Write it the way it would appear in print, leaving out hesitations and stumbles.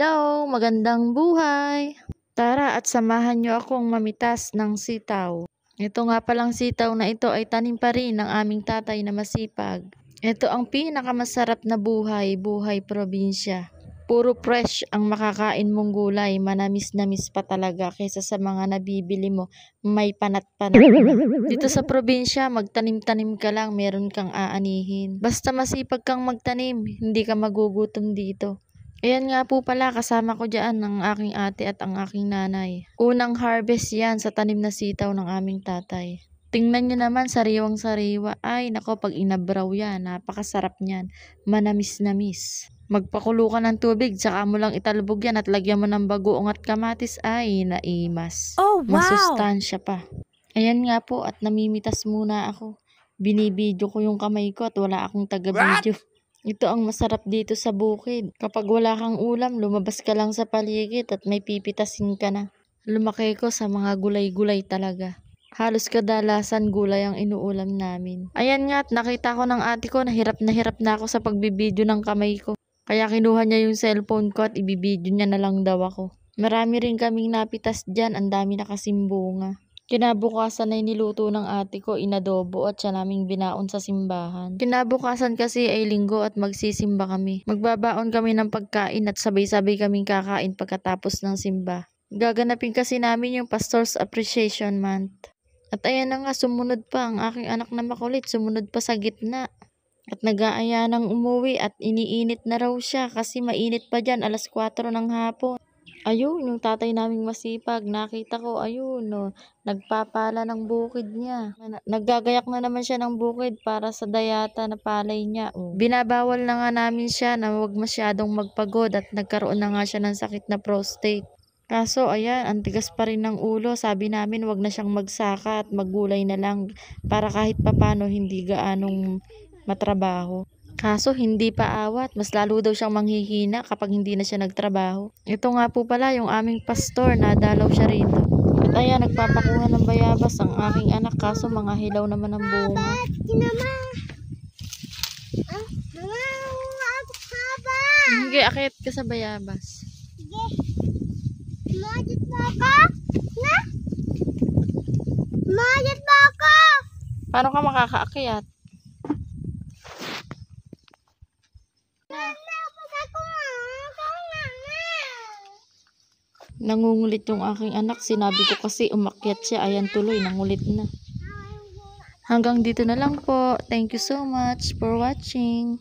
Hello, magandang buhay! Tara at samahan niyo akong mamitas ng sitaw. Ito nga palang sitaw na ito ay tanim pa rin ng aming tatay na masipag. Ito ang pinakamasarap na buhay, buhay probinsya. Puro fresh ang makakain mong gulay, manamis-namis pa talaga kaysa sa mga nabibili mo, may panat-panat na. Dito sa probinsya, magtanim-tanim ka lang, meron kang aanihin. Basta masipag kang magtanim, hindi ka magugutom dito. Ayan nga po pala, kasama ko dyan ang aking ate at ang aking nanay. Unang harvest yan sa tanim na sitaw ng aming tatay. Tingnan nyo naman, sariwang-sariwa. Ay, nako, pag inabraw yan, napakasarap niyan. Manamis-namis. Magpakulo ka ng tubig, tsaka mo lang italbog yan at lagyan mo ng bagoong at kamatis. Ay, naimas. Oh, wow! Masustansya pa. Ayan nga po, at namimitas muna ako. Binibidyo ko yung kamay ko at wala akong taga-video. Ito ang masarap dito sa bukid. Kapag wala kang ulam, lumabas ka lang sa paligid at may pipitasin ka na. Lumaki ko sa mga gulay-gulay talaga. Halos kadalasan gulay ang inuulam namin. Ayan nga, at nakita ko ng ate ko na hirap na ako sa pagbibidyo ng kamay ko. Kaya kinuha niya yung cellphone ko at ibibidyo niya na lang daw ako. Marami rin kaming napitas dyan, ang dami na kasing bunga. Kinabukasan ay niluto ng ate ko, inadobo at siya naming binaon sa simbahan. Kinabukasan kasi ay linggo at magsisimba kami. Magbabaon kami ng pagkain at sabay-sabay kaming kakain pagkatapos ng simba. Gaganapin kasi namin yung Pastor's Appreciation Month. At ayan na nga, sumunod pa ang aking anak na makulit, sumunod pa sa gitna. At nag-aaya ng umuwi at iniinit na raw siya kasi mainit pa dyan, 4:00 ng hapon. Ayun, yung tatay naming masipag, nakita ko, ayun, no, nagpapala ng bukid niya. Naggagayak na naman siya ng bukid para sa dayata na palay niya. Oh. Binabawal na nga namin siya na huwag masyadong magpagod at nagkaroon na nga siya ng sakit na prostate. Kaso, ayan, ang tigas pa rin ng ulo. Sabi namin, wag na siyang magsaka at maggulay na lang para kahit papano hindi gaanong matrabaho. Kaso hindi pa awat, mas lalo daw siyang manghihina kapag hindi na siya nagtrabaho. Ito nga po pala yung aming pastor, nadalaw siya rito. At ayan, nagpapakuha ng bayabas ang aking anak, kaso mga hilaw naman ang bunga. Hindi, akit ka sa bayabas. Majit ba ako? Na? Majit ba ako? Paano ka makakaakyat? Nangungulit yung aking anak. Sinabi ko kasi umakyat siya. Ayan tuloy, nangulit na. Hanggang dito na lang po. Thank you so much for watching.